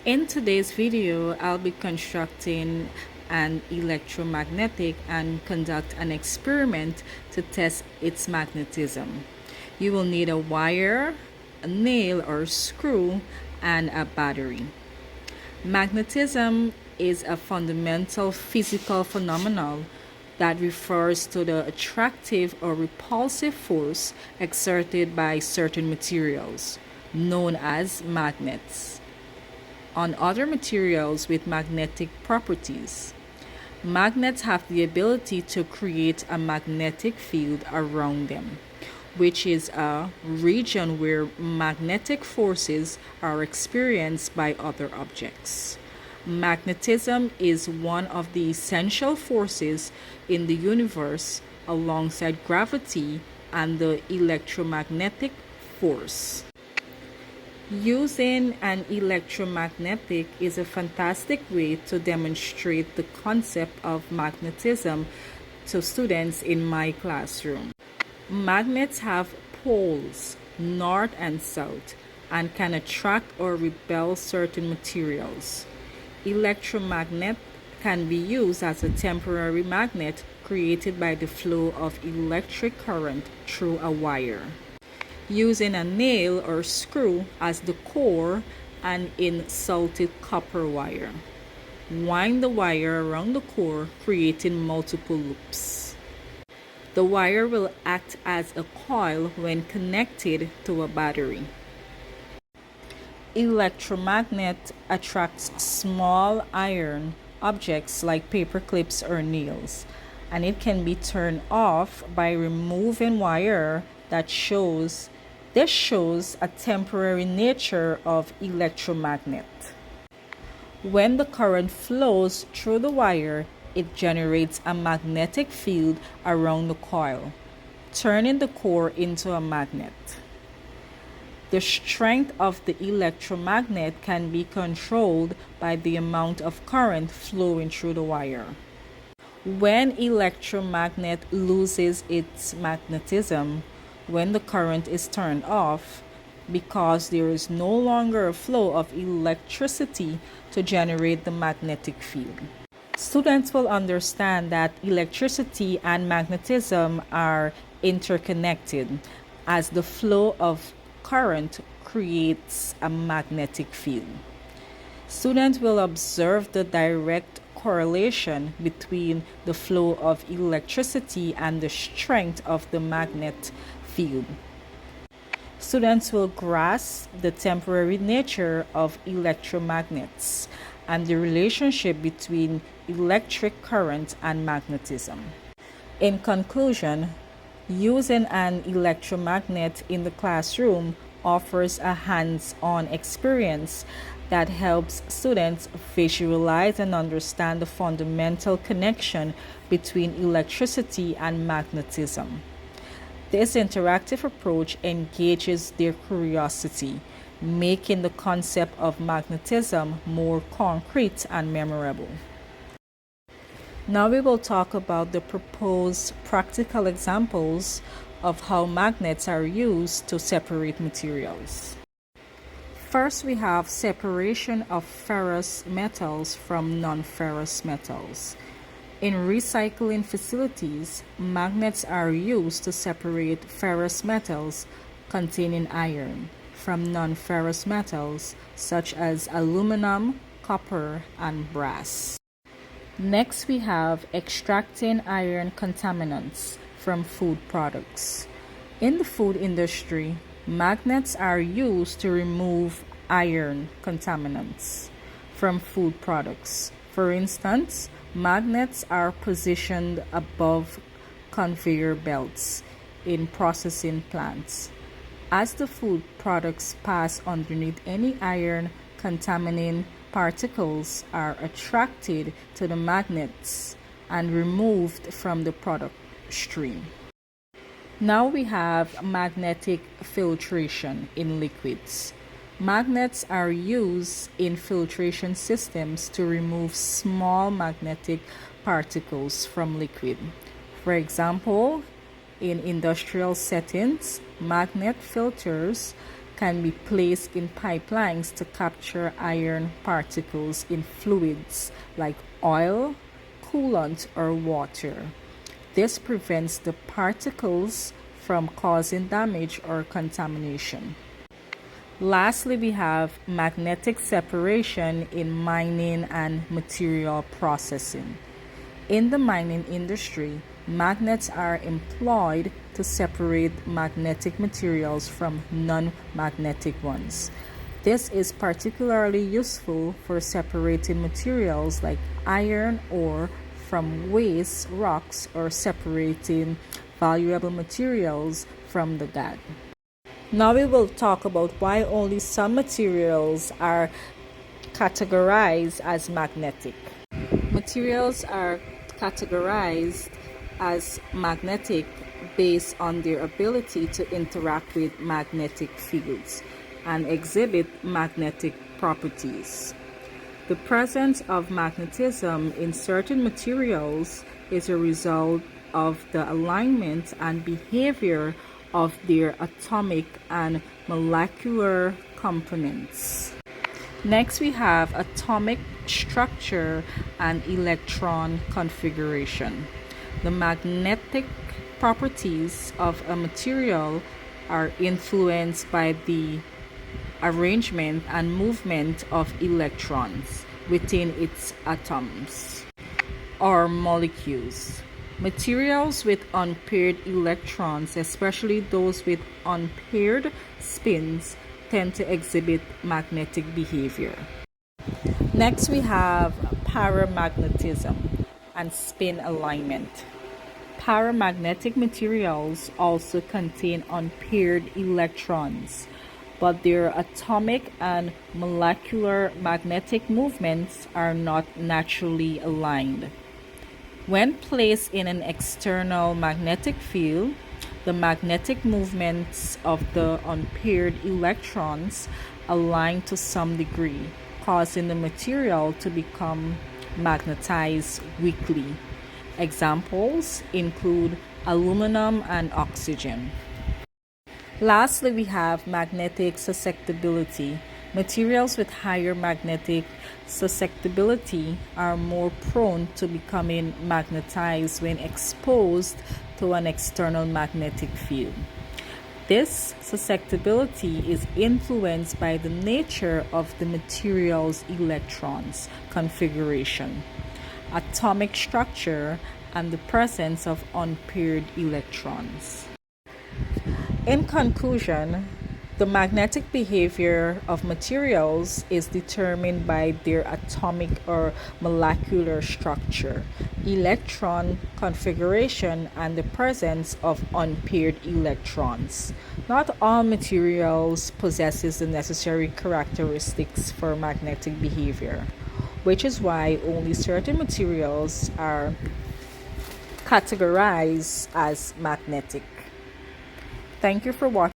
In today's video, I'll be constructing an electromagnetic and conduct an experiment to test its magnetism. You will need a wire, a nail or screw, and a battery. Magnetism is a fundamental physical phenomenon that refers to the attractive or repulsive force exerted by certain materials, known as magnets, on other materials with magnetic properties. Magnets have the ability to create a magnetic field around them, which is a region where magnetic forces are experienced by other objects. Magnetism is one of the essential forces in the universe alongside gravity and the electromagnetic force. Using an electromagnetic is a fantastic way to demonstrate the concept of magnetism to students in my classroom. Magnets have poles, north and south, and can attract or repel certain materials. Electromagnet can be used as a temporary magnet created by the flow of electric current through a wire. Using a nail or screw as the core and insulted copper wire. Wind the wire around the core, creating multiple loops. The wire will act as a coil when connected to a battery. Electromagnet attracts small iron objects like paper clips or nails, and it can be turned off by removing wire This shows a temporary nature of electromagnet. When the current flows through the wire, it generates a magnetic field around the coil, turning the core into a magnet. The strength of the electromagnet can be controlled by the amount of current flowing through the wire. When electromagnet loses its magnetism, when the current is turned off, because there is no longer a flow of electricity to generate the magnetic field. Students will understand that electricity and magnetism are interconnected, as the flow of current creates a magnetic field. Students will observe the direct correlation between the flow of electricity and the strength of the magnet field. Students will grasp the temporary nature of electromagnets and the relationship between electric current and magnetism. In conclusion, using an electromagnet in the classroom offers a hands-on experience that helps students visualize and understand the fundamental connection between electricity and magnetism. This interactive approach engages their curiosity, making the concept of magnetism more concrete and memorable. Now we will talk about the proposed practical examples of how magnets are used to separate materials. First, we have separation of ferrous metals from non-ferrous metals. In recycling facilities, magnets are used to separate ferrous metals containing iron from non-ferrous metals such as aluminum, copper, and brass. Next, we have extracting iron contaminants from food products. In the food industry, magnets are used to remove iron contaminants from food products. For instance, magnets are positioned above conveyor belts in processing plants. As the food products pass underneath, any iron contaminating particles are attracted to the magnets and removed from the product stream. Now we have magnetic filtration in liquids. Magnets are used in filtration systems to remove small magnetic particles from liquid. For example, in industrial settings, magnet filters can be placed in pipelines to capture iron particles in fluids like oil, coolant, or water. This prevents the particles from causing damage or contamination. Lastly, we have magnetic separation in mining and material processing. In the mining industry, magnets are employed to separate magnetic materials from non-magnetic ones. This is particularly useful for separating materials like iron ore from waste rocks or separating valuable materials from the gas. Now we will talk about why only some materials are categorized as magnetic. Materials are categorized as magnetic based on their ability to interact with magnetic fields and exhibit magnetic properties. The presence of magnetism in certain materials is a result of the alignment and behavior of their atomic and molecular components. Next, we have atomic structure and electron configuration. The magnetic properties of a material are influenced by the arrangement and movement of electrons within its atoms or molecules. Materials with unpaired electrons, especially those with unpaired spins, tend to exhibit magnetic behavior. Next, we have paramagnetism and spin alignment. Paramagnetic materials also contain unpaired electrons, but their atomic and molecular magnetic movements are not naturally aligned. When placed in an external magnetic field, the magnetic movements of the unpaired electrons align to some degree, causing the material to become magnetized weakly. Examples include aluminum and oxygen. Lastly, we have magnetic susceptibility. Materials with higher magnetic susceptibility are more prone to becoming magnetized when exposed to an external magnetic field. This susceptibility is influenced by the nature of the material's electrons configuration, atomic structure, and the presence of unpaired electrons. In conclusion, the magnetic behavior of materials is determined by their atomic or molecular structure, electron configuration, and the presence of unpaired electrons. Not all materials possesses the necessary characteristics for magnetic behavior, which is why only certain materials are categorized as magnetic. Thank you for watching.